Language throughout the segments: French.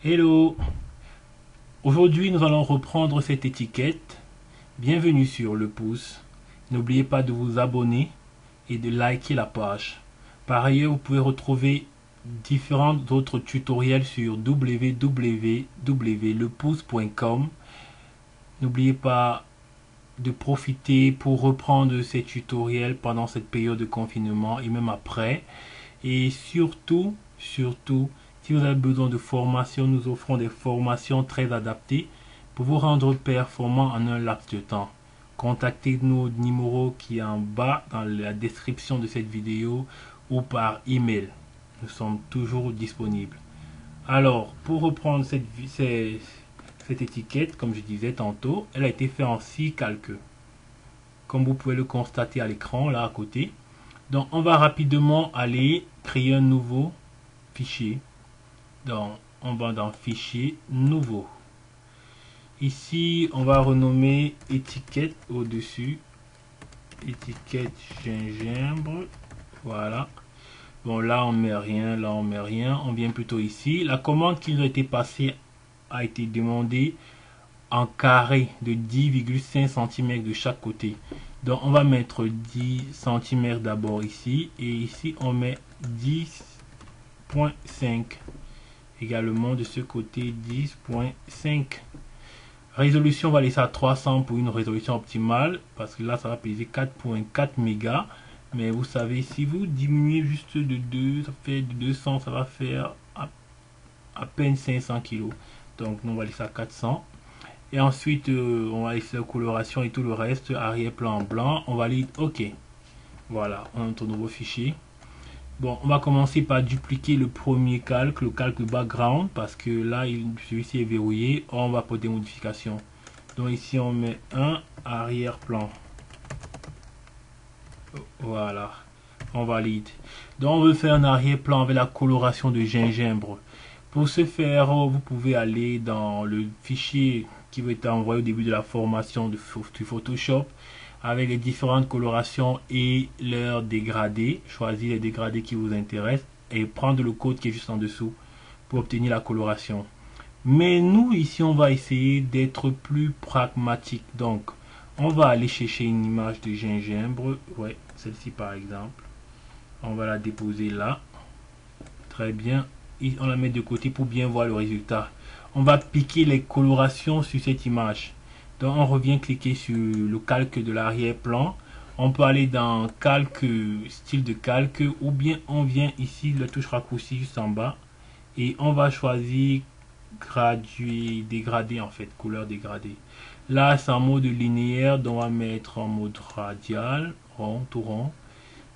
Hello! Aujourd'hui, nous allons reprendre cette étiquette. Bienvenue sur Le Pouce. N'oubliez pas de vous abonner et de liker la page. Par ailleurs, vous pouvez retrouver différents autres tutoriels sur www.lepouce.com. N'oubliez pas de profiter pour reprendre ces tutoriels pendant cette période de confinement et même après. Et surtout, si vous avez besoin de formation, nous offrons des formations très adaptées pour vous rendre performant en un laps de temps. Contactez-nous au numéro qui est en bas dans la description de cette vidéo ou par email. Nous sommes toujours disponibles. Alors, pour reprendre cette étiquette, comme je disais tantôt, elle a été faite en 6 calques. Comme vous pouvez le constater à l'écran, là à côté. Donc, on va rapidement aller créer un nouveau fichier. Donc, on va dans Fichier, Nouveau. Ici, on va renommer étiquette au-dessus. Étiquette gingembre. Voilà. Bon, là, on met rien. Là, on met rien. On vient plutôt ici. La commande qui nous a été passée a été demandée en carré de 10,5 cm de chaque côté. Donc, on va mettre 10 cm d'abord ici. Et ici, on met 10,5. Également de ce côté 10,5. Résolution, on va laisser à 300 pour une résolution optimale. Parce que là, ça va peser 4,4 mégas. Mais vous savez, si vous diminuez juste de 2, ça fait de 200, ça va faire à peine 500 kg. Donc, nous, on va laisser à 400. Et ensuite, on va laisser la coloration et tout le reste. Arrière-plan blanc. On valide OK. Voilà, on a notre nouveau fichier. Bon, on va commencer par dupliquer le premier calque, le calque background, parce que là, celui-ci est verrouillé. On va pour des modifications. Donc ici, on met un arrière-plan. Voilà, on valide. Donc on veut faire un arrière-plan avec la coloration de gingembre. Pour ce faire, vous pouvez aller dans le fichier qui va être envoyé au début de la formation du Photoshop avec les différentes colorations et leurs dégradés. Choisir les dégradés qui vous intéressent et prendre le code qui est juste en dessous pour obtenir la coloration. Mais nous, ici, on va essayer d'être plus pragmatique. Donc, on va aller chercher une image de gingembre. Ouais, celle-ci par exemple. On va la déposer là. Très bien. Et on la met de côté pour bien voir le résultat. On va piquer les colorations sur cette image. Donc on revient cliquer sur le calque de l'arrière-plan. On peut aller dans calque, style de calque, ou bien on vient ici, la touche raccourci juste en bas. Et on va choisir graduer, dégradé en fait, couleur dégradée. Là c'est en mode linéaire, donc on va mettre en mode radial, rond, tout rond.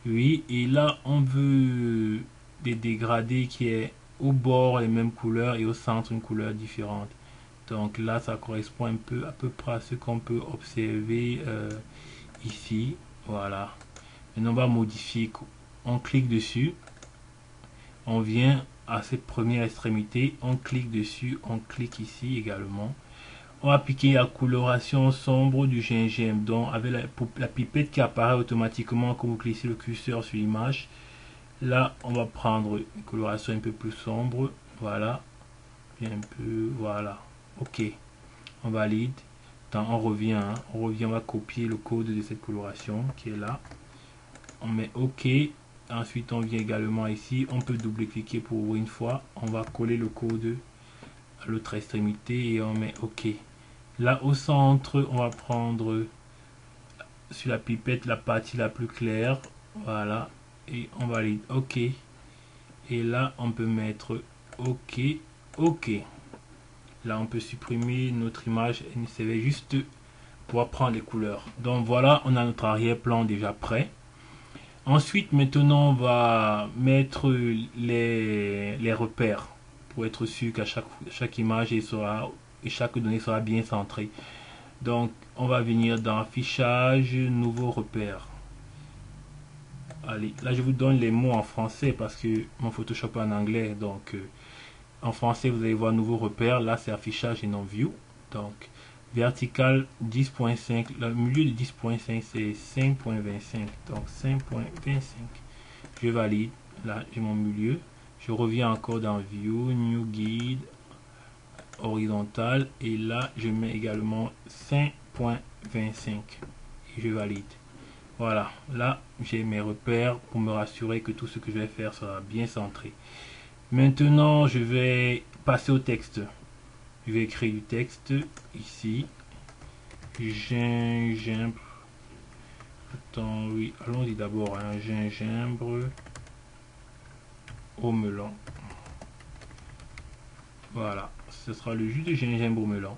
Oui, et là on veut des dégradés qui est au bord les mêmes couleurs et au centre une couleur différente. Donc là ça correspond un peu à peu près à ce qu'on peut observer ici. Voilà. Maintenant on va modifier. On clique dessus. On vient à cette première extrémité. On clique dessus. On clique ici également. On va appliquer la coloration sombre du gingembre. Donc avec la pipette qui apparaît automatiquement quand vous cliquez le curseur sur l'image. Là, on va prendre une coloration un peu plus sombre. Voilà. Un peu. Voilà. OK. On valide. On revient. On revient. On va copier le code de cette coloration qui est là. On met OK. Ensuite, on vient également ici. On peut double-cliquer pour ouvrir une fois. On va coller le code à l'autre extrémité et on met OK. Là, au centre, on va prendre sur la pipette la partie la plus claire. Voilà. Et on valide OK. Et là, on peut mettre OK, OK. Là, on peut supprimer notre image et il servait juste pour prendre les couleurs. Donc voilà, on a notre arrière-plan déjà prêt. Ensuite, maintenant, on va mettre les repères pour être sûr qu'à chaque image et chaque donnée sera bien centrée. Donc, on va venir dans Affichage, Nouveau repère. Allez, là je vous donne les mots en français parce que mon Photoshop est en anglais. Donc en français vous allez voir nouveau repère. Là c'est affichage et non view. Donc vertical 10.5. Le milieu de 10.5 c'est 5.25. Donc 5.25. Je valide. Là j'ai mon milieu. Je reviens encore dans view, new guide. horizontale et là je mets également 5.25 et je valide. Voilà, là j'ai mes repères pour me rassurer que tout ce que je vais faire sera bien centré. Maintenant je vais passer au texte. Je vais écrire du texte ici. Gingembre. Attends, oui, allons-y d'abord. Un gingembre au melon. Voilà, ce sera le jus de gingembre au melon.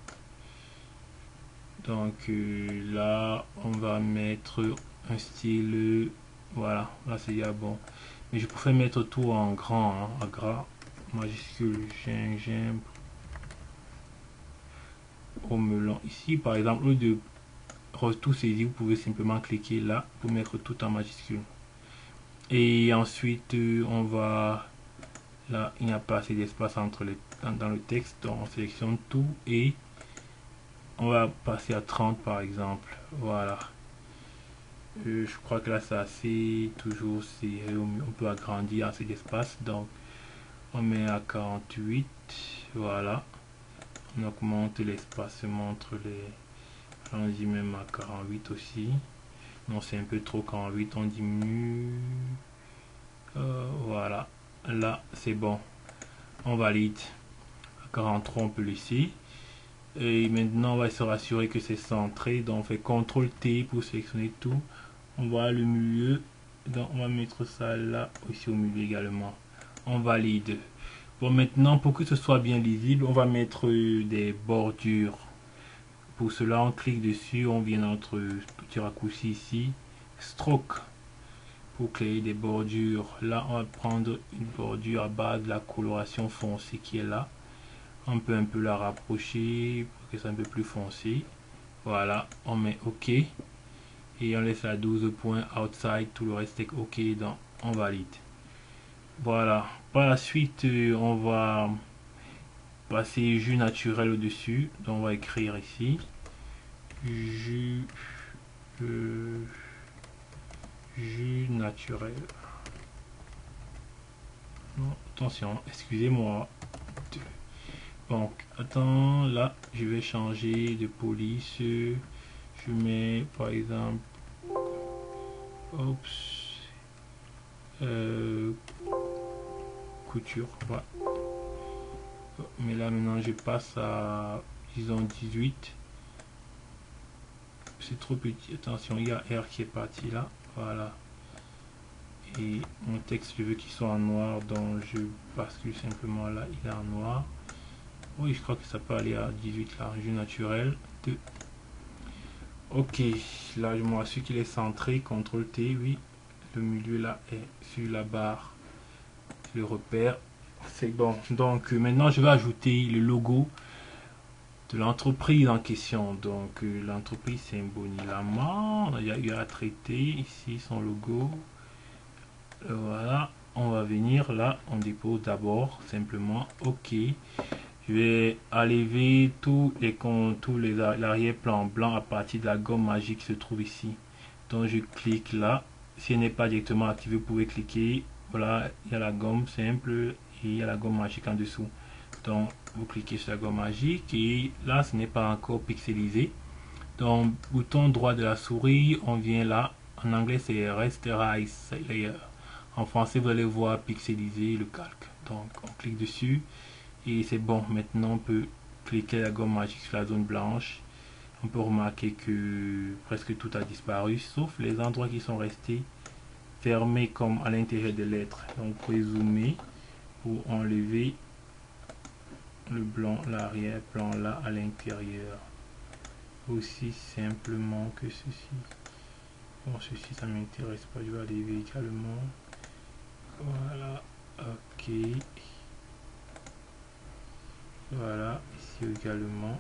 Donc là, on va mettre un style. Voilà, là c'est déjà bon. Mais je préfère mettre tout en grand, hein, en gras, majuscule, gingembre au melon. Ici, par exemple, au lieu de tout saisir, vous pouvez simplement cliquer là pour mettre tout en majuscule. Et ensuite, on va... Là, il n'y a pas assez d'espace entre les dans le texte, donc on sélectionne tout et on va passer à 30 par exemple. Voilà. Je crois que là c'est assez, toujours serré, on peut agrandir assez d'espace, donc on met à 48. Voilà, on augmente l'espacement entre les, on dit même à 48 aussi. Non, c'est un peu trop 48, on diminue. Voilà, là c'est bon, on valide. 43 on peut laisser. Et maintenant on va se rassurer que c'est centré, donc on fait CTRL T pour sélectionner tout. On voit le milieu, donc on va mettre ça là aussi au milieu également. On valide. Bon, maintenant pour que ce soit bien lisible, on va mettre des bordures. Pour cela on clique dessus, on vient dans notre petit raccourci ici, stroke, pour créer des bordures. Là on va prendre une bordure à base de la coloration foncée qui est là. On peut un peu la rapprocher pour que c'est un peu plus foncé. Voilà, on met OK et on laisse à 12 points outside, tout le reste est OK, donc on valide. Voilà, par la suite on va passer jus naturel au dessus, donc on va écrire ici jus naturel. Non, attention, excusez-moi. Donc, attends, là, je vais changer de police. Je mets, par exemple, couture. Voilà. Mais là, maintenant, je passe à, disons, 18. C'est trop petit. Attention, il y a R qui est parti là. Voilà. Et mon texte, je veux qu'il soit en noir, donc je bascule simplement là. Il est en noir. Oui, je crois que ça peut aller à 18 là, jus naturel 2. Ok, là je me rassure qu'il est centré, CTRL T, oui. Le milieu là est sur la barre, le repère, c'est bon. Donc maintenant je vais ajouter le logo de l'entreprise en question. Donc l'entreprise c'est Bonilamar, il y a eu à traiter, ici son logo. Voilà, on va venir là, on dépose d'abord simplement OK. Je vais enlever tous les l'arrière-plan blanc à partir de la gomme magique qui se trouve ici. Donc je clique là. Si elle n'est pas directement activée, vous pouvez cliquer. Voilà, il y a la gomme simple et il y a la gomme magique en dessous. Donc vous cliquez sur la gomme magique et là ce n'est pas encore pixelisé. Donc bouton droit de la souris, on vient là. En anglais c'est Rasterize Layer. En français vous allez voir pixeliser le calque. Donc on clique dessus. Et c'est bon, maintenant on peut cliquer la gomme magique sur la zone blanche. On peut remarquer que presque tout a disparu, sauf les endroits qui sont restés fermés comme à l'intérieur des lettres. Donc vous pouvez zoomer pour enlever le blanc, l'arrière-plan là à l'intérieur. Aussi simplement que ceci. Bon, ceci ça m'intéresse pas, je vais enlever également. Voilà, ok. Voilà, ici également.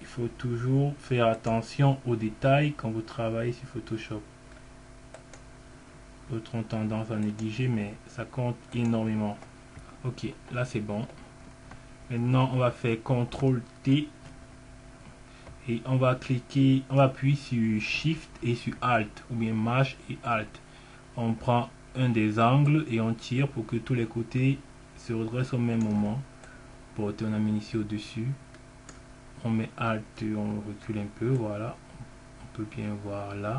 Il faut toujours faire attention aux détails quand vous travaillez sur Photoshop. D'autres ont tendance à négliger, mais ça compte énormément. Ok, là c'est bon. Maintenant, on va faire CTRL T et on va cliquer, on va appuyer sur Shift et sur Alt ou bien Maj et Alt. On prend un des angles et on tire pour que tous les côtés se redresse au même moment. Porter, on amène ici au-dessus. On met Alt, on recule un peu, voilà. On peut bien voir là.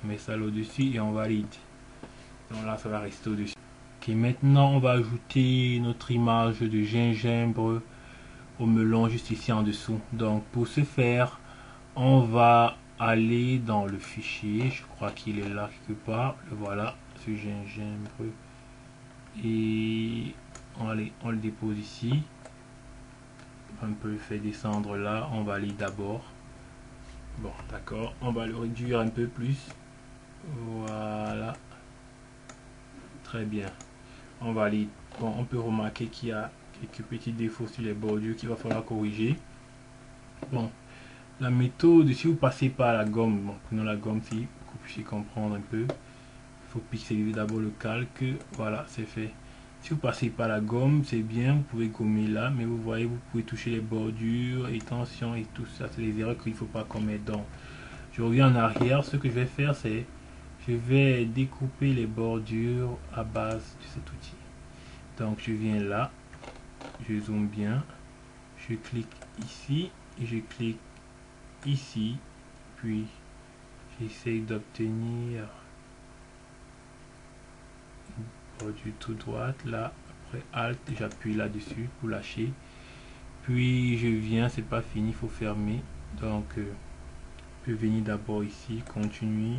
On met ça là au-dessus et on valide. Donc là, ça va rester au-dessus. Ok, maintenant, on va ajouter notre image de gingembre au melon juste ici en dessous. Donc, pour ce faire, on va aller dans le fichier. Je crois qu'il est là quelque part. Le voilà, ce gingembre. Et on le dépose ici. On peut le faire descendre là. On valide d'abord. Bon, d'accord. On va le réduire un peu plus. Voilà. Très bien. On valide. Bon, on peut remarquer qu'il y a quelques petits défauts sur les bordures qu'il va falloir corriger. Bon, la méthode, si vous passez par la gomme, bon, prenons la gomme si vous puissiez comprendre un peu. Il faut pixeliser d'abord le calque. Voilà, c'est fait. Si vous passez par la gomme, c'est bien, vous pouvez gommer là, mais vous voyez, vous pouvez toucher les bordures et tension et tout ça. C'est les erreurs qu'il ne faut pas commettre. Donc, je reviens en arrière. Ce que je vais faire, c'est je vais découper les bordures à base de cet outil. Donc, je viens là, je zoome bien, je clique ici et je clique ici, puis j'essaie d'obtenir une bordure tout droite là. Après Alt, j'appuie là-dessus pour lâcher. Puis je viens, c'est pas fini, il faut fermer. Donc, je peux venir d'abord ici, continuer.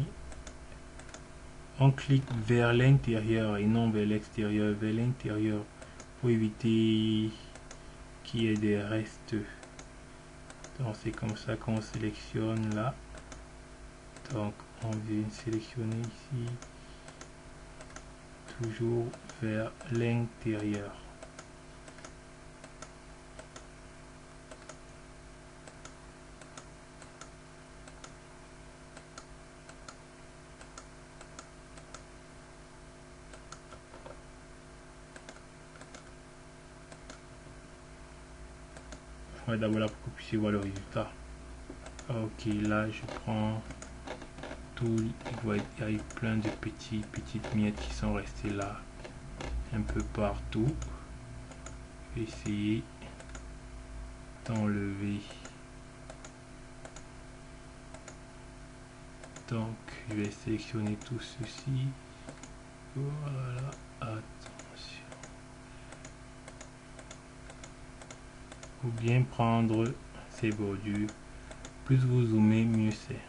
On clique vers l'intérieur et non vers l'extérieur, vers l'intérieur pour éviter qu'il y ait des restes. Donc c'est comme ça qu'on sélectionne là. Donc on vient sélectionner ici, toujours vers l'intérieur. On va d'abord là pour que vous puissiez voir le résultat. Ok, là je prends tout, il y a plein de petites miettes qui sont restées là un peu partout. Je vais essayer d'enlever. Donc je vais sélectionner tout ceci. Voilà, attention. Ou bien prendre ces bordures. Plus vous zoomez, mieux c'est.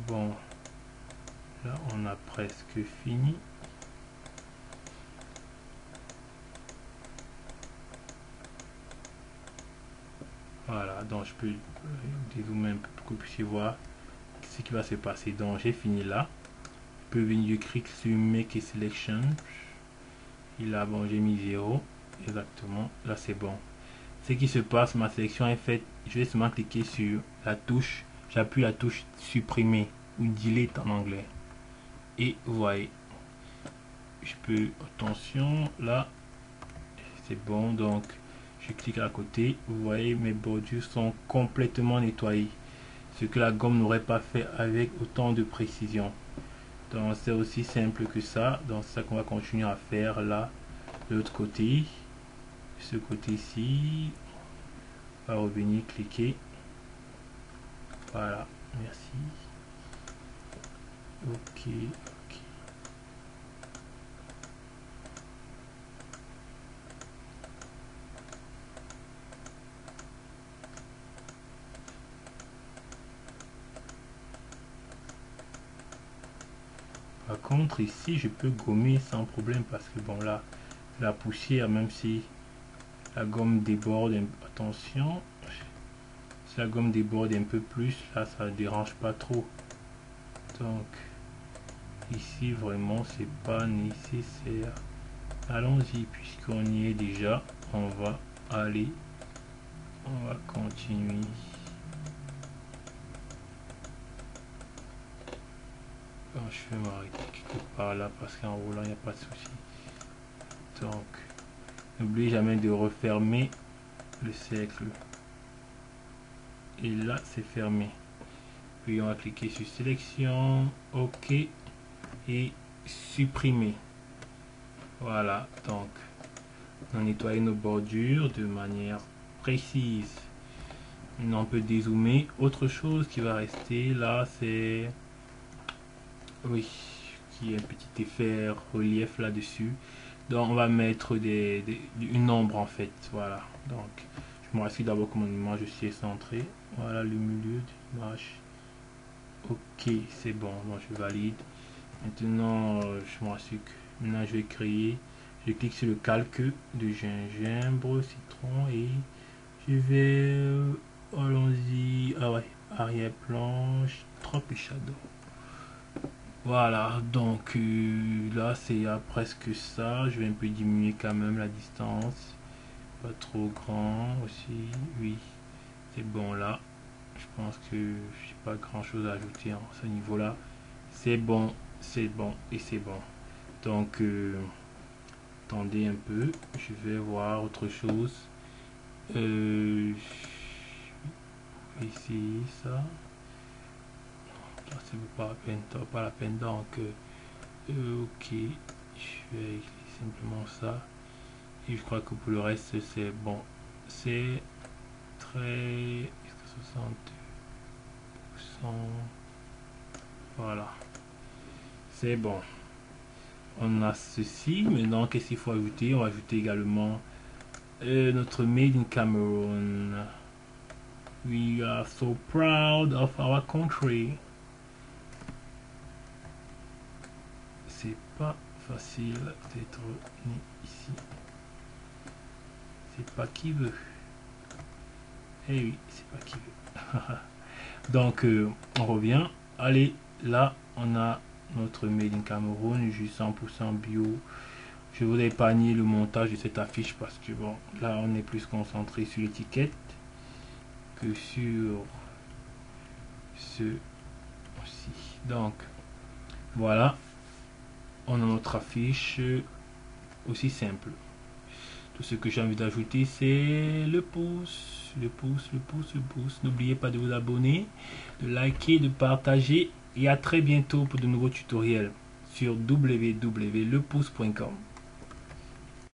Bon, là on a presque fini. Voilà, donc je peux dézoomer un peu pour que vous puissiez voir ce qui va se passer. Donc j'ai fini là. Je peux venir cliquer sur Make a Selection. Et là, bon, j'ai mis 0. Exactement. Là, c'est bon. Ce qui se passe, ma sélection est faite. Je vais seulement cliquer sur la touche. J'appuie la touche supprimer ou delete en anglais. Et vous voyez, je peux, attention, là, c'est bon. Donc, je clique à côté. Vous voyez, mes bordures sont complètement nettoyées. Ce que la gomme n'aurait pas fait avec autant de précision. Donc c'est aussi simple que ça. Donc c'est ça qu'on va continuer à faire là. De l'autre côté, ce côté-ci, on va revenir cliquer. Voilà, merci. Ok, ok. Par contre ici je peux gommer sans problème parce que bon là la poussière, même si la gomme déborde, attention, si la gomme déborde un peu plus, là ça ne dérange pas trop. Donc ici vraiment c'est pas nécessaire. Allons-y, puisqu'on y est déjà, on va aller, on va continuer. Quand je vais m'arrêter quelque part là parce qu'en roulant il n'y a pas de souci. Donc n'oubliez jamais de refermer le cercle. Et là c'est fermé. Puis on va cliquer sur sélection, ok, et supprimer. Voilà, donc on a nettoyé nos bordures de manière précise. Maintenant on peut dézoomer. Autre chose qui va rester là, c'est, oui, qui est un petit effet relief là-dessus. Donc on va mettre une ombre en fait. Voilà, donc je me rassure d'abord que mon image aussi est centrée. Voilà le milieu de l'image. Ok, c'est bon, donc je valide. Maintenant, je me rassure que maintenant je vais créer. Je clique sur le calque de gingembre, citron et je vais. Allons-y. Ah ouais, arrière-plan, trop et shadow. Voilà, donc là c'est presque ça. Je vais un peu diminuer quand même la distance. Pas trop grand aussi. Oui, c'est bon là. Je pense que j'ai pas grand chose à ajouter à ce niveau là. C'est bon et c'est bon. Donc attendez un peu, je vais voir autre chose. Ici ça. C'est pas la peine, pas la peine. Donc ok, je vais écrire simplement ça. Et je crois que pour le reste c'est bon. C'est très 60%. Voilà. C'est bon. On a ceci. Maintenant, qu'est-ce qu'il faut ajouter? On va ajouter également notre Made in Cameroon. We are so proud of our country. C'est pas facile d'être né ici. C'est pas qui veut. Eh oui, c'est pas qui veut. Donc, on revient. Allez, là, on a notre Made in Cameroon, juste 100% bio. Je voudrais épargner le montage de cette affiche parce que bon, là on est plus concentré sur l'étiquette que sur ce aussi. Donc voilà, on a notre affiche aussi simple. Tout ce que j'ai envie d'ajouter, c'est le pouce, le pouce, le pouce, le pouce. N'oubliez pas de vous abonner, de liker, de partager et à très bientôt pour de nouveaux tutoriels sur www.lepouce.com.